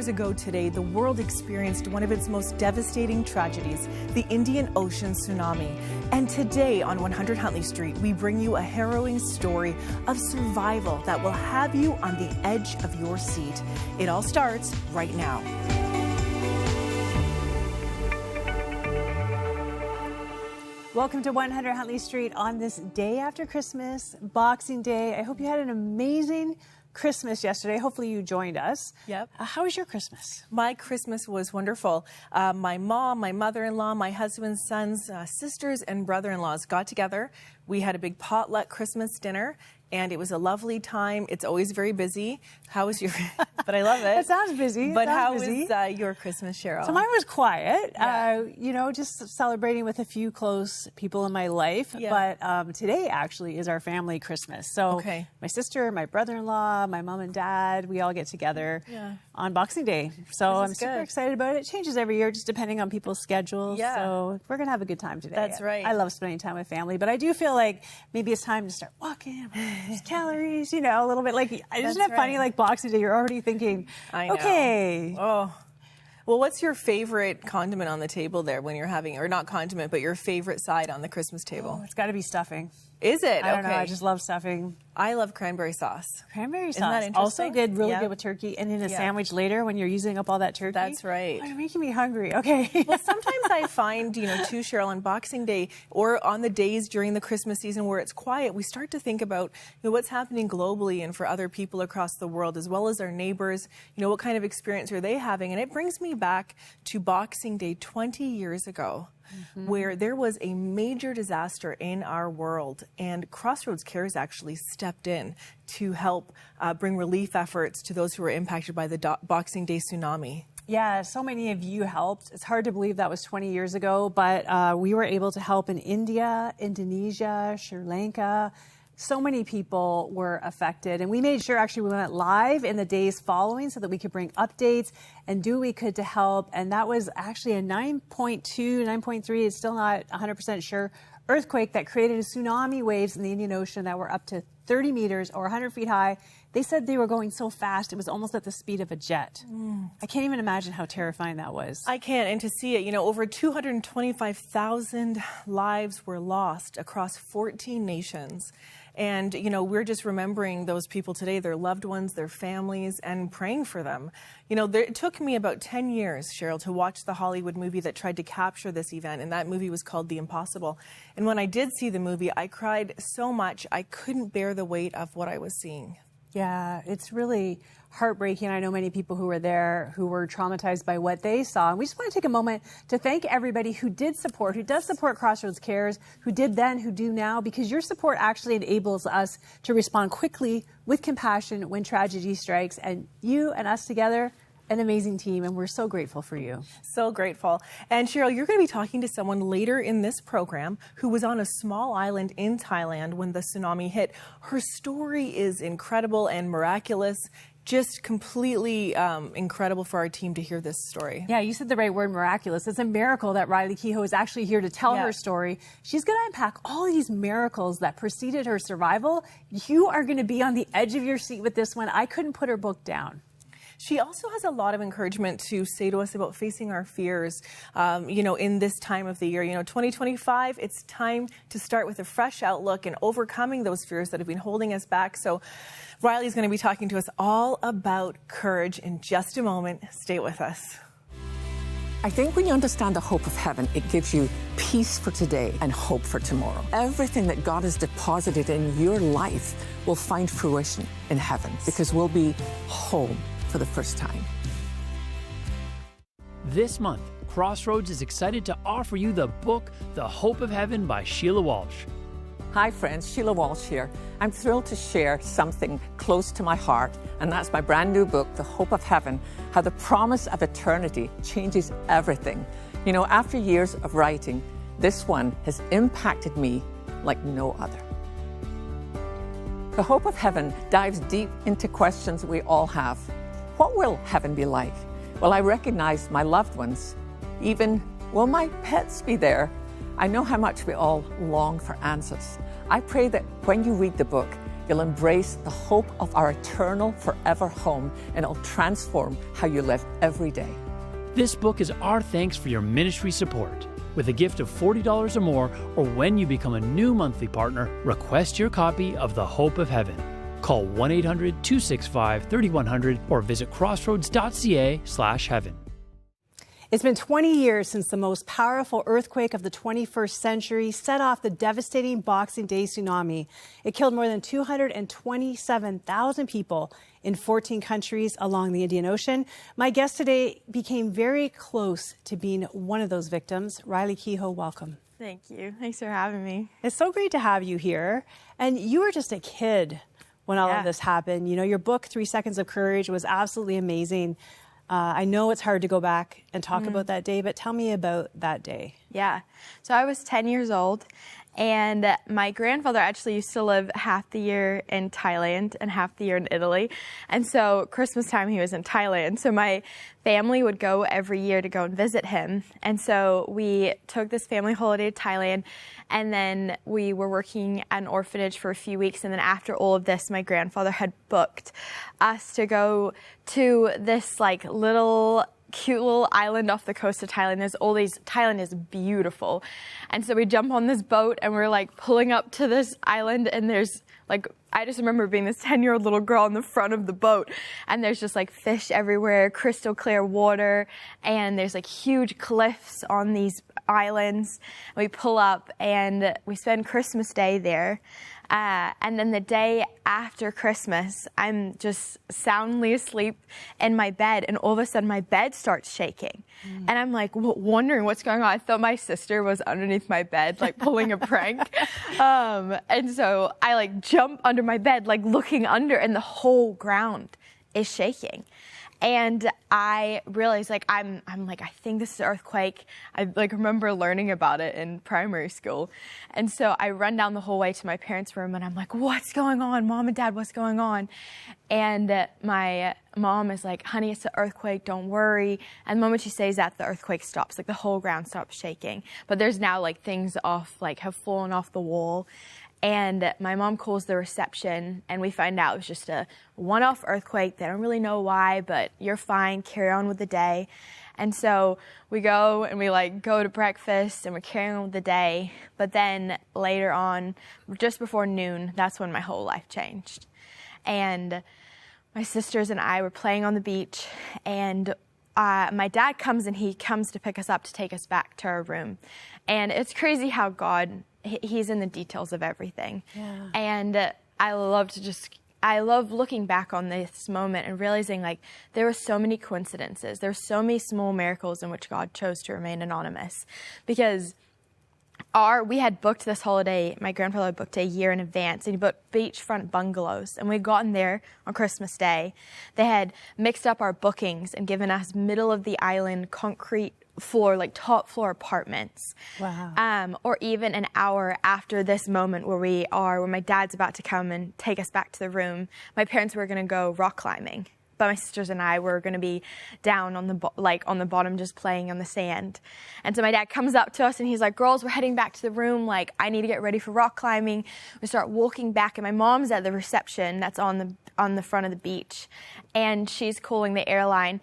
years ago today, the world experienced one of its most devastating tragedies, the Indian Ocean tsunami. And today on 100 Huntley Street, we bring you a harrowing story of survival that will have you on the edge of your seat. It all starts right now. Welcome to 100 Huntley Street on this day after Christmas, Boxing Day. I hope you had an amazing Christmas yesterday. Hopefully you joined us. Yep. How was your Christmas? My Christmas was wonderful. My mom, my mother-in-law, my husband's sons, sisters, and brother-in-laws got together. We had a big potluck Christmas dinner, and it was a lovely time. It's always very busy. How was your... But I love it. That sounds busy. But how was your Christmas, Cheryl? So mine was quiet. Yeah. Just celebrating with a few close people in my life. Yeah. But today actually is our family Christmas. So my sister, my brother-in-law, my mom and dad, we all get together on Boxing Day. So I'm super excited about it. It changes every year just depending on people's schedules. Yeah. So we're going to have a good time today. That's right. I love spending time with family, but I do feel like maybe it's time to start walking, calories, a little bit. Like, isn't that funny? Like Boxing Day, you're already thinking, I know. Okay. Oh. Well, what's your favorite condiment on the table there when you're having, or not condiment, but your favorite side on the Christmas table? Oh, it's got to be stuffing. Is it? I don't know. I just love stuffing. I love cranberry sauce. Cranberry sauce. Isn't that interesting? Also good, really good with turkey. And in a sandwich later when you're using up all that turkey. That's right. Oh, you're making me hungry. Okay. Well, sometimes I find, too, Cheryl, on Boxing Day or on the days during the Christmas season where it's quiet, we start to think about, what's happening globally and for other people across the world, as well as our neighbors. What kind of experience are they having? And it brings me back to Boxing Day 20 years ago. Where there was a major disaster in our world, and Crossroads Cares actually stepped in to help bring relief efforts to those who were impacted by the Boxing Day tsunami. Yeah, so many of you helped. It's hard to believe that was 20 years ago, but we were able to help in India, Indonesia, Sri Lanka. So many people were affected, and we made sure actually we went live in the days following so that we could bring updates and do what we could to help. And that was actually a 9.2, 9.3, it's still not 100% sure, earthquake that created a tsunami waves in the Indian Ocean that were up to 30 meters or 100 feet high. They said they were going so fast, it was almost at the speed of a jet. I can't even imagine how terrifying that was. I can't. And to see it, over 225,000 lives were lost across 14 nations. And, we're just remembering those people today, their loved ones, their families, and praying for them. It took me about 10 years, Cheryl, to watch the Hollywood movie that tried to capture this event, and that movie was called The Impossible. And when I did see the movie, I cried so much, I couldn't bear the weight of what I was seeing. Yeah, it's really heartbreaking. I know many people who were there who were traumatized by what they saw. And we just want to take a moment to thank everybody who does support Crossroads Cares, who did then, who do now, because your support actually enables us to respond quickly with compassion when tragedy strikes. And you and us together, an amazing team, and we're so grateful for you. So grateful. And Cheryl, you're going to be talking to someone later in this program who was on a small island in Thailand when the tsunami hit. Her story is incredible and miraculous. Just completely incredible for our team to hear this story. Yeah, you said the right word, miraculous. It's a miracle that Riley Kehoe is actually here to tell her story. She's going to unpack all these miracles that preceded her survival. You are going to be on the edge of your seat with this one. I couldn't put her book down. She also has a lot of encouragement to say to us about facing our fears, in this time of the year. 2025, it's time to start with a fresh outlook and overcoming those fears that have been holding us back. So Riley's going to be talking to us all about courage in just a moment. Stay with us. I think when you understand the hope of heaven, it gives you peace for today and hope for tomorrow. Everything that God has deposited in your life will find fruition in heaven because we'll be home for the first time. This month, Crossroads is excited to offer you the book, The Hope of Heaven by Sheila Walsh. Hi friends, Sheila Walsh here. I'm thrilled to share something close to my heart, and that's my brand new book, The Hope of Heaven, How the Promise of Eternity Changes Everything. After years of writing, this one has impacted me like no other. The Hope of Heaven dives deep into questions we all have. What will heaven be like? Will I recognize my loved ones? Even, will my pets be there? I know how much we all long for answers. I pray that when you read the book, You'll embrace the hope of our eternal, forever home, and it'll transform how you live every day. This book is our thanks for your ministry support. With a gift of $40 or more, or when you become a new monthly partner, request your copy of The Hope of Heaven. Call 1-800-265-3100 or visit crossroads.ca/heaven. It's been 20 years since the most powerful earthquake of the 21st century set off the devastating Boxing Day tsunami. It killed more than 227,000 people in 14 countries along the Indian Ocean. My guest today became very close to being one of those victims. Riley Kehoe, welcome. Thank you. Thanks for having me. It's so great to have you here. And you were just a kid when all of this happened. You know, your book, 3 Seconds of Courage, was absolutely amazing. I know it's hard to go back and talk about that day, but tell me about that day. Yeah. So I was 10 years old, and my grandfather actually used to live half the year in Thailand and half the year in Italy. And so Christmas time he was in Thailand. So my family would go every year to go and visit him. And so we took this family holiday to Thailand, and then we were working at an orphanage for a few weeks. And then after all of this, my grandfather had booked us to go to this like cute little island off the coast of Thailand. Thailand is beautiful. And so we jump on this boat and we're like pulling up to this island, and there's like, I just remember being this 10-year-old little girl in the front of the boat, and there's just like fish everywhere, crystal clear water, and there's like huge cliffs on these islands. And we pull up and we spend Christmas Day there. And then the day after Christmas, I'm just soundly asleep in my bed, and all of a sudden my bed starts shaking. And I'm like wondering what's going on. I thought my sister was underneath my bed, like pulling a prank. And so I like jump under my bed, like looking under, and the whole ground is shaking. And I realized, like, I'm like, I think this is an earthquake. I like remember learning about it in primary school. And so I run down the hallway to my parents' room, and I'm like, what's going on? Mom and Dad, what's going on? And my mom is like, honey, it's an earthquake, don't worry. And the moment she says that, the earthquake stops, like the whole ground stops shaking. But there's now like things have fallen off the wall. And my mom calls the reception, and we find out it was just a one-off earthquake. They don't really know why, but you're fine, carry on with the day. And so we go and we like go to breakfast, and we're carrying on with the day. But then later on, just before noon, that's when my whole life changed. And my sisters and I were playing on the beach, and my dad comes, and he comes to pick us up to take us back to our room. And it's crazy how God, he's in the details of everything. Yeah. And I love looking back on this moment and realizing like there were so many coincidences. There were so many small miracles in which God chose to remain anonymous, because we had booked this holiday. My grandfather had booked a year in advance, and he booked beachfront bungalows. And we'd gotten there on Christmas Day. They had mixed up our bookings and given us middle of the island concrete floor, like top floor apartments. Wow. Or even an hour after this moment where my dad's about to come and take us back to the room, my parents were going to go rock climbing. But my sisters and I were going to be down on the bottom just playing on the sand. And so my dad comes up to us and he's like, girls, we're heading back to the room. Like, I need to get ready for rock climbing. We start walking back, and my mom's at the reception that's on the front of the beach. And she's calling the airline.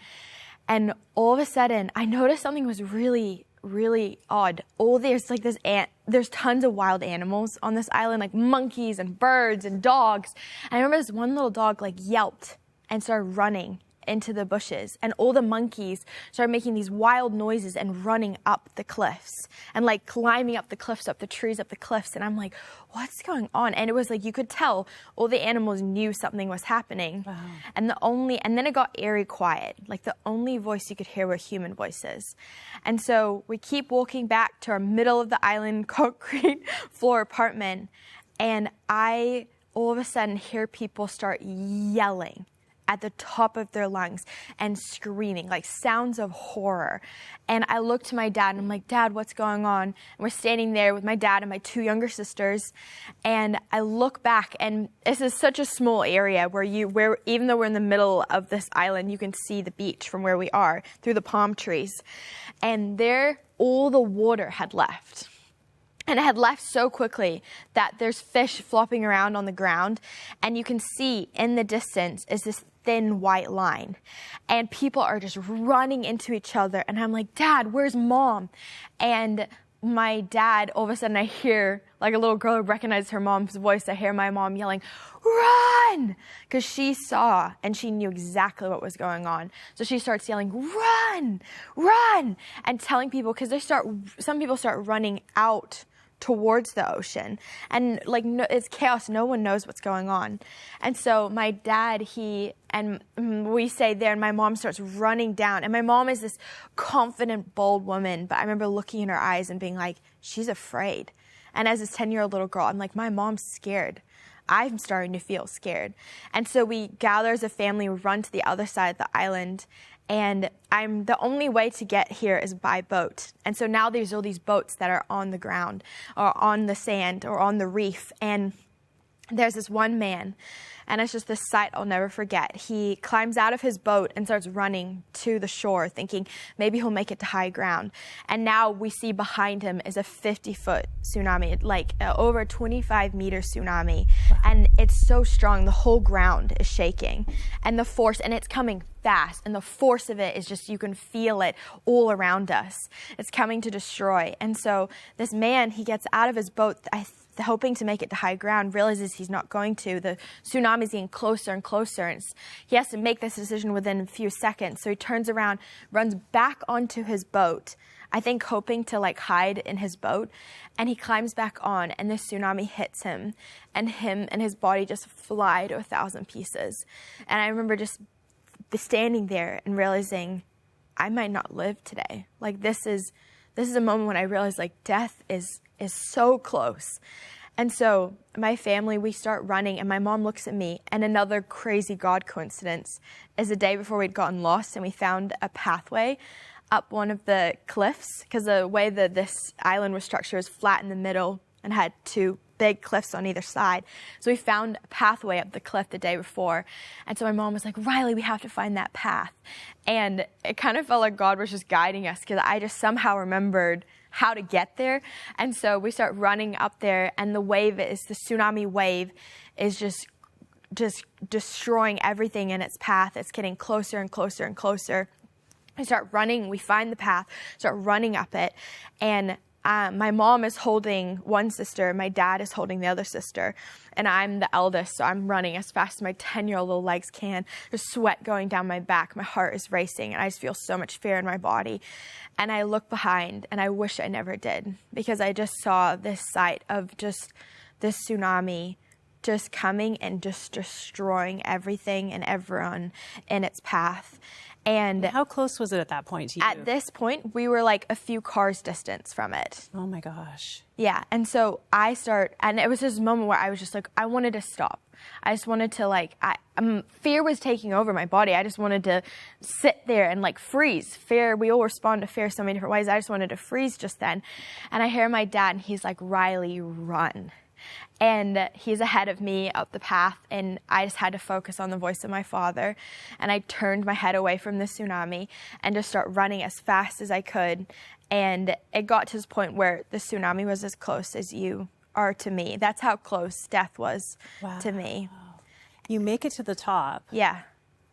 And all of a sudden, I noticed something was really, really odd. There's tons of wild animals on this island, like monkeys and birds and dogs. And I remember this one little dog like yelped and started running into the bushes, and all the monkeys started making these wild noises and running up the cliffs and like climbing up the cliffs, up the trees, up the cliffs. And I'm like, what's going on? And it was like, you could tell all the animals knew something was happening. Wow. And then it got eerie quiet. Like the only voice you could hear were human voices. And so we keep walking back to our middle of the island concrete floor apartment, and I all of a sudden hear people start yelling at the top of their lungs and screaming, like sounds of horror. And I look to my dad and I'm like, Dad, what's going on? And we're standing there with my dad and my 2 younger sisters. And I look back, and this is such a small area where even though we're in the middle of this island, you can see the beach from where we are through the palm trees. And there, all the water had left. And it had left so quickly that there's fish flopping around on the ground, and you can see in the distance is this thin white line, and people are just running into each other, and I'm like, Dad, where's Mom? And my dad, all of a sudden I hear, like a little girl who recognized her mom's voice, I hear my mom yelling, run! Because she saw and she knew exactly what was going on. So she starts yelling, run, run, and telling people, because some people start running out towards the ocean, and like it's chaos, no one knows what's going on. And so my dad, we stayed there, and my mom starts running down, and my mom is this confident, bold woman, but I remember looking in her eyes and being like, she's afraid. And as this 10-year-old little girl, I'm like, my mom's scared. I'm starting to feel scared. And so we gather as a family, we run to the other side of the island, and the only way to get here is by boat. And so now there's all these boats that are on the ground or on the sand or on the reef. And there's this one man, and it's just this sight I'll never forget. He climbs out of his boat and starts running to the shore, thinking maybe he'll make it to high ground. And now we see behind him is a 50-foot tsunami, like over a 25-meter tsunami. Wow. And it's so strong, the whole ground is shaking. And the force, and it's coming fast, and the force of it is just, you can feel it all around us. It's coming to destroy. And so this man, he gets out of his boat, hoping to make it to high ground, realizes he's not going to. The tsunami is getting closer and closer, and he has to make this decision within a few seconds. So he turns around, runs back onto his boat, I think hoping to like hide in his boat, and he climbs back on, and the tsunami hits him and his body just fly to 1,000 pieces. And I remember just standing there and realizing I might not live today. Like this is a moment when I realized like death is so close. And so my family, we start running, and my mom looks at me, and another crazy God coincidence is the day before we'd gotten lost, and we found a pathway up one of the cliffs, because the way that this island was structured was flat in the middle and had two big cliffs on either side. So we found a pathway up the cliff the day before. And so my mom was like, Riley, we have to find that path. And it kind of felt like God was just guiding us, because I just somehow remembered how to get there. And so we start running up there, and the tsunami wave is just destroying everything in its path. It's getting closer and closer and closer. We start running, we find the path, start running up it, and my mom is holding one sister, my dad is holding the other sister, and I'm the eldest, so I'm running as fast as my 10-year-old little legs can. There's sweat going down my back, my heart is racing, and I just feel so much fear in my body. And I look behind, and I wish I never did, because I just saw this sight of just this tsunami just coming and just destroying everything and everyone in its path. And how close was it at that point to you? At this point, we were like a few cars distance from it. Oh my gosh. Yeah. And so and it was this moment where I was just like, I wanted to stop. I just wanted to fear was taking over my body. I just wanted to sit there and like freeze. Fear, we all respond to fear so many different ways. I just wanted to freeze just then. And I hear my dad, and he's like, Riley, run. And he's ahead of me up the path, and I just had to focus on the voice of my father. And I turned my head away from the tsunami and just start running as fast as I could. And it got to this point where the tsunami was as close as you are to me. That's how close death was to me. You make it to the top. Yeah.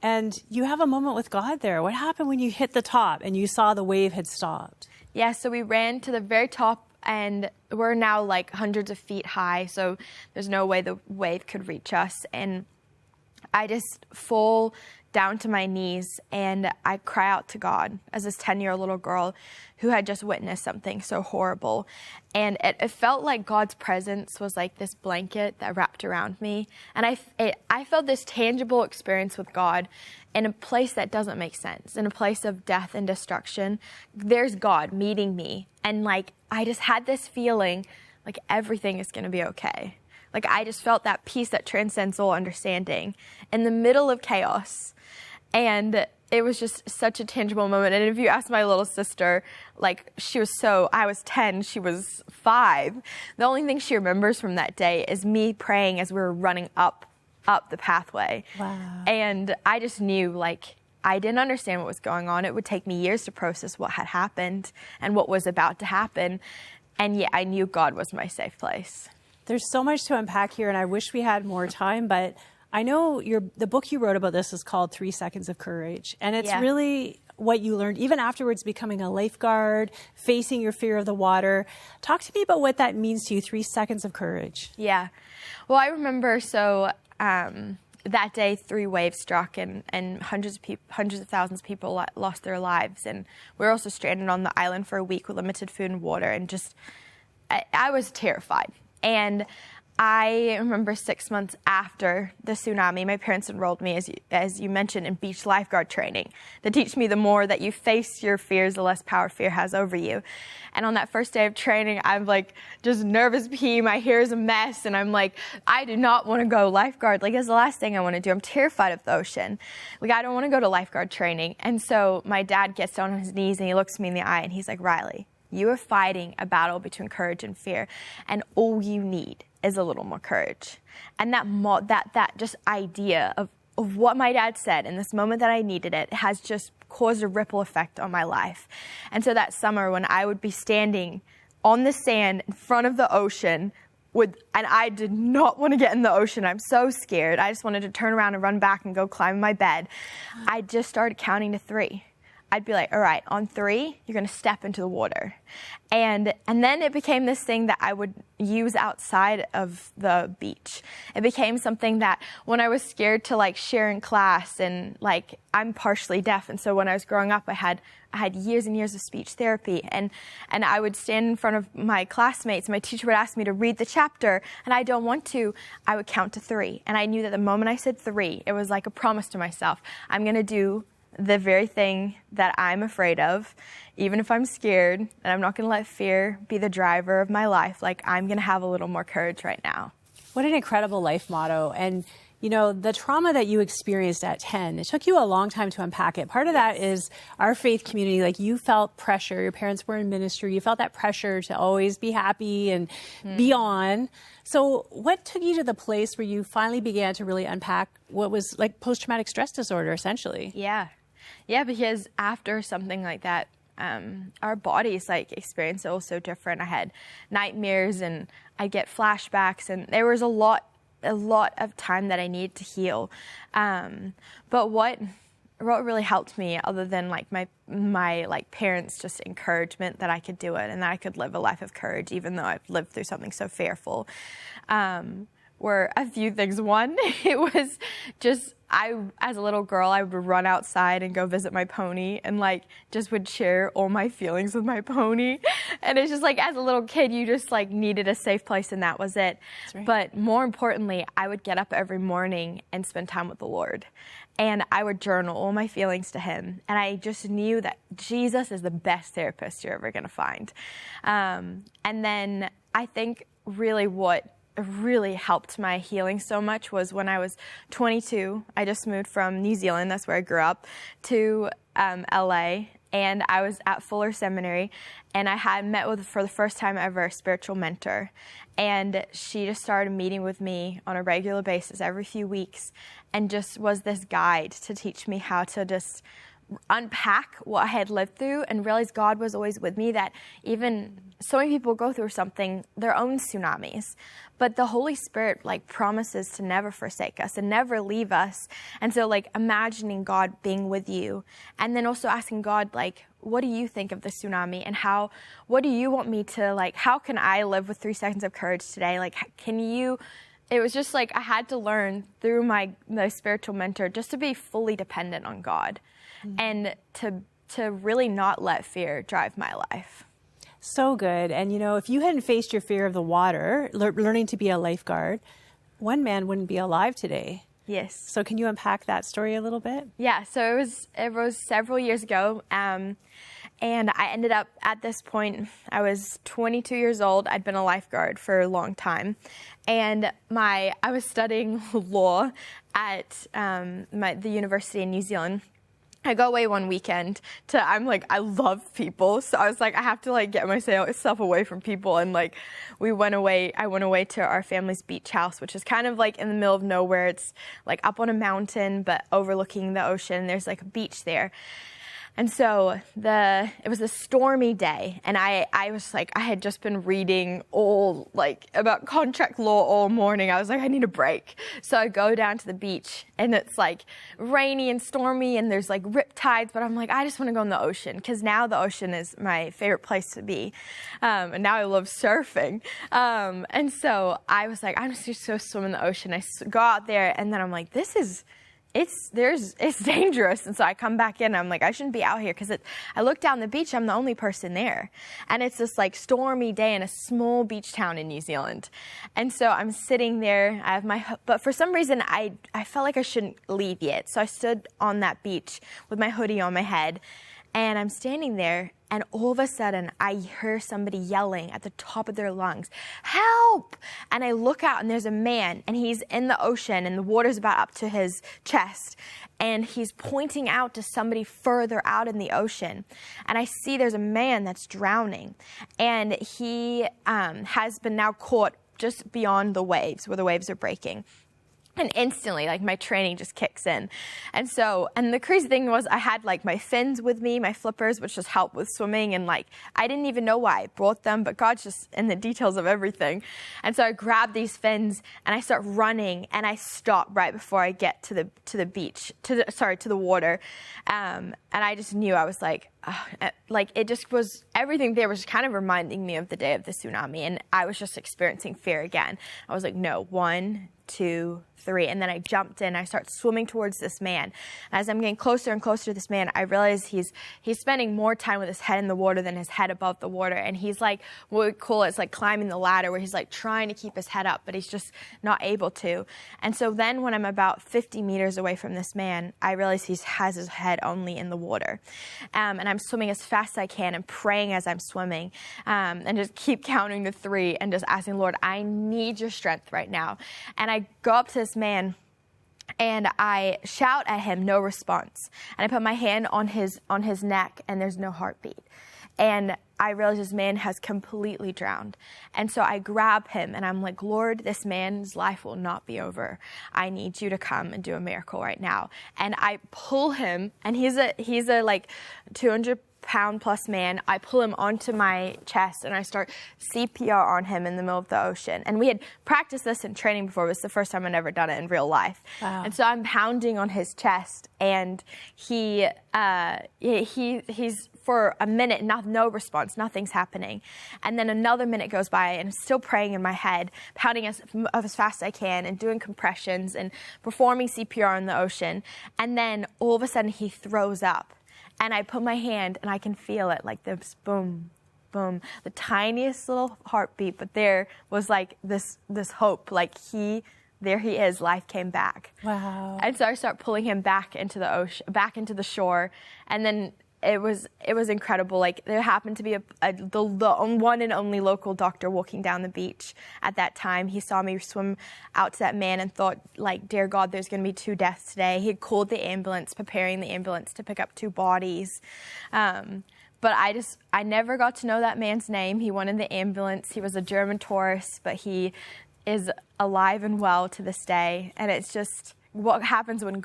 And you have a moment with God there. What happened when you hit the top and you saw the wave had stopped? Yeah, so we ran to the very top, and we're now like hundreds of feet high, so there's no way the wave could reach us. And I just fall down to my knees, and I cry out to God as this 10-year-old little girl who had just witnessed something so horrible. And it felt like God's presence was like this blanket that wrapped around me. And I felt this tangible experience with God in a place that doesn't make sense, in a place of death and destruction. There's God meeting me. And like, I just had this feeling like everything is going to be okay. Like I just felt that peace that transcends all understanding in the middle of chaos. And it was just such a tangible moment. And if you ask my little sister, like I was 10, she was 5. The only thing she remembers from that day is me praying as we were running up the pathway. Wow. And I just knew, like, I didn't understand what was going on. It would take me years to process what had happened and what was about to happen. And yet I knew God was my safe place. There's so much to unpack here, and I wish we had more time, but I know the book you wrote about this is called 3 Seconds of Courage, and it's really what you learned, even afterwards becoming a lifeguard, facing your fear of the water. Talk to me about what that means to you, 3 seconds of courage. Yeah. Well, I remember, that day 3 waves struck and hundreds of thousands of people lost their lives. And we were also stranded on the island for a week with limited food and water, and I was terrified. And I remember 6 months after the tsunami, my parents enrolled me, as you mentioned, in beach lifeguard training to teach me the more that you face your fears, the less power fear has over you. And on that first day of training, I'm just nervous pee, my hair is a mess, and I'm I do not want to go lifeguard. It's the last thing I want to do. I'm terrified of the ocean. I don't want to go to lifeguard training. And so my dad gets down on his knees and he looks me in the eye and he's like, Riley, you are fighting a battle between courage and fear, and all you need is a little more courage. And that just idea of what my dad said in this moment that I needed it has just caused a ripple effect on my life. And so that summer when I would be standing on the sand in front of the ocean and I did not want to get in the ocean. I'm so scared. I just wanted to turn around and run back and go climb my bed. I just started counting to 3. I'd be like, all right, on 3, you're going to step into the water. And then it became this thing that I would use outside of the beach. It became something that when I was scared to share in class, and I'm partially deaf. And so when I was growing up, I had years and years of speech therapy, and I would stand in front of my classmates. My teacher would ask me to read the chapter, and I don't want to. I would count to 3. And I knew that the moment I said 3, it was like a promise to myself. I'm going to do the very thing that I'm afraid of, even if I'm scared, and I'm not going to let fear be the driver of my life. I'm going to have a little more courage right now. What an incredible life motto. And, the trauma that you experienced at 10, it took you a long time to unpack it. Part of that is our faith community. You felt pressure. Your parents were in ministry. You felt that pressure to always be happy and be on. So what took you to the place where you finally began to really unpack what was post-traumatic stress disorder, essentially? Yeah, because after something like that, our bodies experience it all so different. I had nightmares and I get flashbacks, and there was a lot of time that I needed to heal. But what really helped me, other than my parents' just encouragement that I could do it and that I could live a life of courage, even though I've lived through something so fearful, were a few things. One, it was just as a little girl, I would run outside and go visit my pony and just would share all my feelings with my pony. And it's just as a little kid, you just needed a safe place, and that was it. Right. But more importantly, I would get up every morning and spend time with the Lord. And I would journal all my feelings to him. And I just knew that Jesus is the best therapist you're ever going to find. And then I think what really helped my healing so much was when I was 22. I just moved from New Zealand, that's where I grew up, to LA, and I was at Fuller Seminary, and I had met with, for the first time ever, a spiritual mentor, and she just started meeting with me on a regular basis every few weeks, and just was this guide to teach me how to just unpack what I had lived through and realize God was always with me, that even so many people go through something, their own tsunamis, but the Holy Spirit promises to never forsake us and never leave us. And so imagining God being with you, and then also asking God, what do you think of the tsunami, and what do you want me to, how can I live with 3 seconds of courage today? It was just I had to learn through my spiritual mentor just to be fully dependent on God. And to really not let fear drive my life. So good. And, if you hadn't faced your fear of the water, learning to be a lifeguard, one man wouldn't be alive today. Yes. So can you unpack that story a little bit? Yeah. So it was several years ago. And I ended up at this point, I was 22 years old. I'd been a lifeguard for a long time. And I was studying law at the university in New Zealand. I go away one weekend I love people. So I was I have to get myself away from people. And I went away to our family's beach house, which is kind of in the middle of nowhere. It's up on a mountain, but overlooking the ocean. There's a beach there. And so it was a stormy day, and I was like, I had just been reading about contract law all morning. I was like, I need a break. So I go down to the beach, and it's like rainy and stormy, and there's like rip tides, but I'm like, I just want to go in the ocean, because now the ocean is my favorite place to be. And now I love surfing. And so I was like, I'm just going to swim in the ocean. I go out there, and then I'm like, it's dangerous. And so I come back in, and I'm like, I shouldn't be out here, because I look down the beach, I'm the only person there. And it's this like stormy day in a small beach town in New Zealand. And so I'm sitting there, but for some reason I felt like I shouldn't leave yet. So I stood on that beach with my hoodie on my head, and I'm standing there, and all of a sudden, I hear somebody yelling at the top of their lungs, "Help!" And I look out, and there's a man, and he's in the ocean, and the water's about up to his chest, and he's pointing out to somebody further out in the ocean. And I see there's a man that's drowning, and he has been now caught just beyond the waves, where the waves are breaking. And instantly, like, my training just kicks in. And the crazy thing was, I had like my fins with me, my flippers, which just help with swimming. And like, I didn't even know why I brought them, but God's just in the details of everything. And so I grab these fins, and I start running, and I stop right before I get to the beach, to the water. And I just knew, I was like, it just was, everything there was kind of reminding me of the day of the tsunami. And I was just experiencing fear again. I was like, no, 1, 2, 3. And then I jumped in. I start swimming towards this man. As I'm getting closer and closer to this man, I realize he's spending more time with his head in the water than his head above the water. And he's like, what we call it's like climbing the ladder, where he's like trying to keep his head up, but he's just not able to. And so then when I'm about 50 meters away from this man, I realize he has his head only in the water. And I'm swimming as fast as I can and praying as I'm swimming, and just keep counting to 3 and just asking, Lord, I need your strength right now. And I go up to this man, and I shout at him, no response. And I put my hand on his neck, and there's no heartbeat. And I realize this man has completely drowned. And so I grab him, and I'm like, Lord, this man's life will not be over. I need you to come and do a miracle right now. And I pull him, and he's a like 200-pound plus man. I pull him onto my chest, and I start CPR on him in the middle of the ocean. And we had practiced this in training before. It was the first time I'd ever done it in real life. Wow. And so I'm pounding on his chest, and he's for a minute, no response, nothing's happening. And then another minute goes by, and I'm still praying in my head, pounding as fast as I can, and doing compressions and performing CPR in the ocean. And then all of a sudden he throws up. And I put my hand, and I can feel it, like this boom, boom, the tiniest little heartbeat. But there was like this hope, like there he is, life came back. Wow. And so I start pulling him back into the ocean, back into the shore. And then it was incredible. Like, there happened to be the one and only local doctor walking down the beach at that time. He saw me swim out to that man and thought, like, dear God, there's going to be 2 deaths today. He had called the ambulance, preparing the ambulance to pick up 2 bodies. But I never got to know that man's name. He went in the ambulance. He was a German tourist, but he is alive and well to this day. And it's just what happens when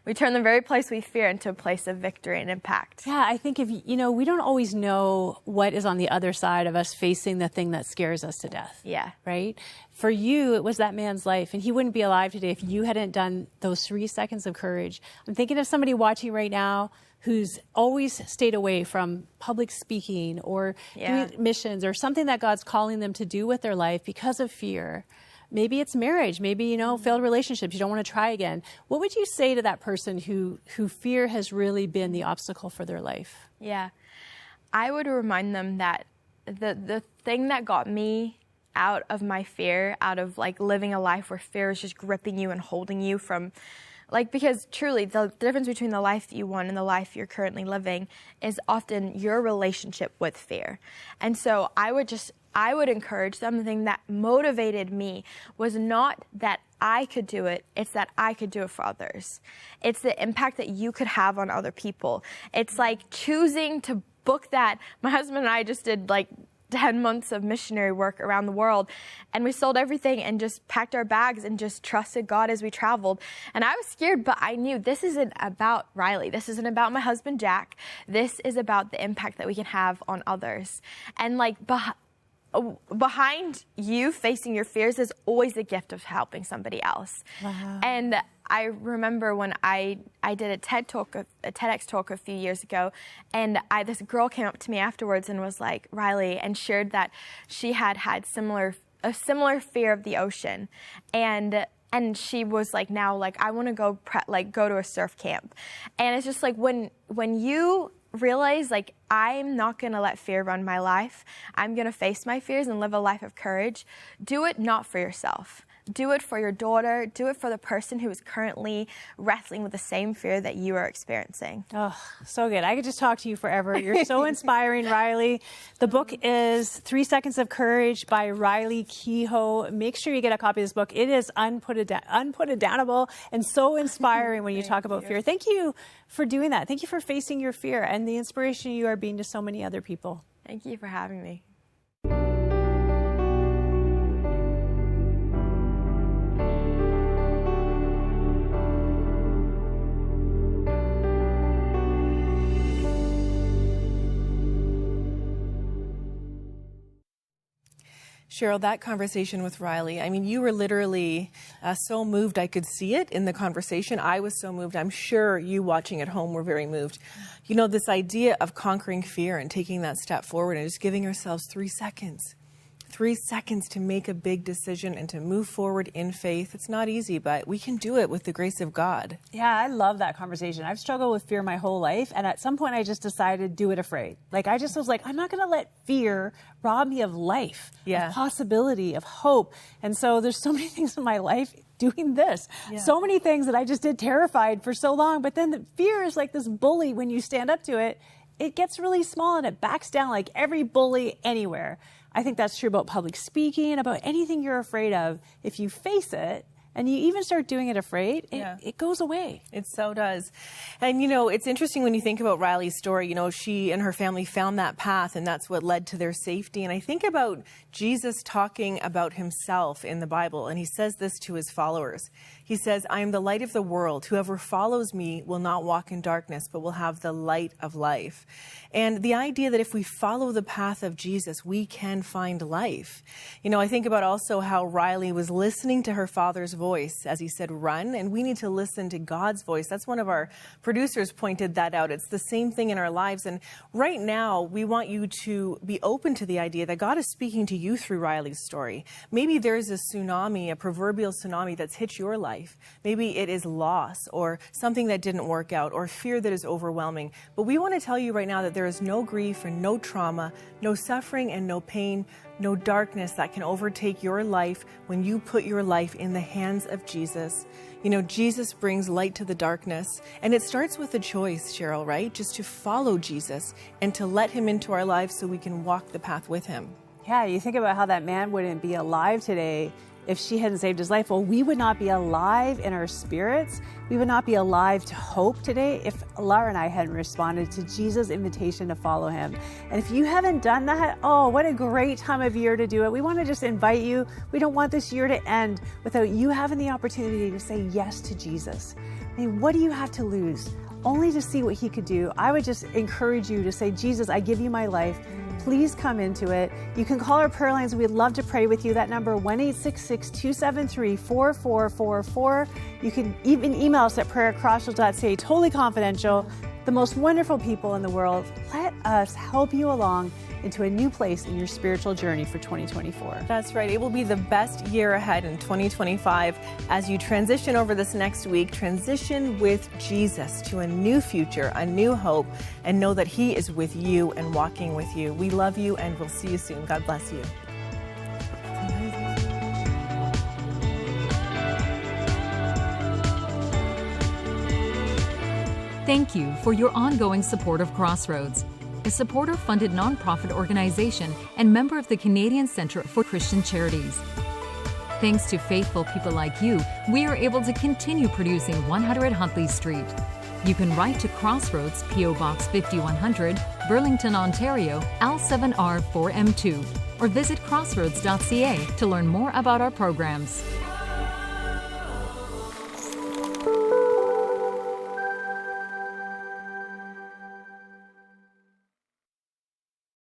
we turn the very place we fear into a place of victory and impact. Yeah, I think we don't always know what is on the other side of us facing the thing that scares us to death. Yeah. Right? For you, it was that man's life, and he wouldn't be alive today if you hadn't done those 3 seconds of courage. I'm thinking of somebody watching right now who's always stayed away from public speaking or doing missions or something that God's calling them to do with their life because of fear. Maybe it's marriage, maybe, failed relationships, you don't want to try again. What would you say to that person who fear has really been the obstacle for their life? Yeah, I would remind them that the thing that got me out of my fear, out of like living a life where fear is just gripping you and holding you from, like, because truly the difference between the life that you want and the life you're currently living is often your relationship with fear. And so I would encourage them. The thing that motivated me was not that I could do it, it's that I could do it for others. It's the impact that you could have on other people. It's like choosing to book that. My husband and I just did 10 months of missionary work around the world. And we sold everything and just packed our bags and just trusted God as we traveled. And I was scared, but I knew this isn't about Riley. This isn't about my husband, Jack. This is about the impact that we can have on others. And like behind you facing your fears is always the gift of helping somebody else. Wow. And I remember when I did a TEDx talk a few years ago, and this girl came up to me afterwards and was like, Riley, and shared that she had a similar fear of the ocean, and she was like, now like I want to go to a surf camp. And it's just like when you realize like I'm not going to let fear run my life, I'm going to face my fears and live a life of courage. Do it not for yourself. Do it for your daughter. Do it for the person who is currently wrestling with the same fear that you are experiencing. Oh, so good. I could just talk to you forever. You're so inspiring, Riley. The book is 3 Seconds of Courage by Riley Kehoe. Make sure you get a copy of this book. It is unput-it-downable and so inspiring when you talk about fear. Thank you for doing that. Thank you for facing your fear and the inspiration you are being to so many other people. Thank you for having me. Cheryl, that conversation with Riley, I mean, you were literally so moved. I could see it in the conversation. I was so moved. I'm sure you watching at home were very moved. You know, this idea of conquering fear and taking that step forward and just giving ourselves 3 seconds. 3 seconds to make a big decision and to move forward in faith. It's not easy, but we can do it with the grace of God. Yeah, I love that conversation. I've struggled with fear my whole life, and at some point I just decided do it afraid. Like I just was like, I'm not going to let fear rob me of life, of possibility, of hope. And so there's so many things in my life doing this. So many things that I just did terrified for so long, but then the fear is like this bully. When you stand up to it, it gets really small and it backs down like every bully anywhere. I think that's true about public speaking, about anything you're afraid of. If you face it and you even start doing it afraid, it goes away. It so does. And, you know, it's interesting when you think about Riley's story. You know, she and her family found that path, and that's what led to their safety. And I think about Jesus talking about himself in the Bible, and he says this to his followers. He says, I am the light of the world. Whoever follows me will not walk in darkness, but will have the light of life. And the idea that if we follow the path of Jesus, we can find life. You know, I think about also how Riley was listening to her father's voice as he said, run, and we need to listen to God's voice. That's one of our producers pointed that out. It's the same thing in our lives. And right now, we want you to be open to the idea that God is speaking to you through Riley's story. Maybe there's a tsunami, a proverbial tsunami that's hit your life. Maybe it is loss or something that didn't work out or fear that is overwhelming. But we want to tell you right now that there is no grief and no trauma, no suffering and no pain, no darkness that can overtake your life when you put your life in the hands of Jesus. You know, Jesus brings light to the darkness, and it starts with a choice, Cheryl, right? Just to follow Jesus and to let him into our lives so we can walk the path with him. Yeah, you think about how that man wouldn't be alive today if she hadn't saved his life. Well, we would not be alive in our spirits. We would not be alive to hope today if Laura and I hadn't responded to Jesus' invitation to follow him. And if you haven't done that, oh, what a great time of year to do it. We want to just invite you. We don't want this year to end without you having the opportunity to say yes to Jesus. I mean, what do you have to lose? Only to see what he could do. I would just encourage you to say, Jesus, I give you my life. Please come into it. You can call our prayer lines. We'd love to pray with you. That number, 1-866-273-4444. You can even email us at prayer@crossroads.ca, totally confidential. The most wonderful people in the world. Let us help you along into a new place in your spiritual journey for 2024. That's right. It will be the best year ahead in 2025 as you transition over this next week. Transition with Jesus to a new future, a new hope, and know that he is with you and walking with you. We love you, and we'll see you soon. God bless you. Thank you for your ongoing support of Crossroads, a supporter-funded nonprofit organization and member of the Canadian Centre for Christian Charities. Thanks to faithful people like you, we are able to continue producing 100 Huntley Street. You can write to Crossroads, P.O. Box 5100, Burlington, Ontario, L7R4M2, or visit crossroads.ca to learn more about our programs.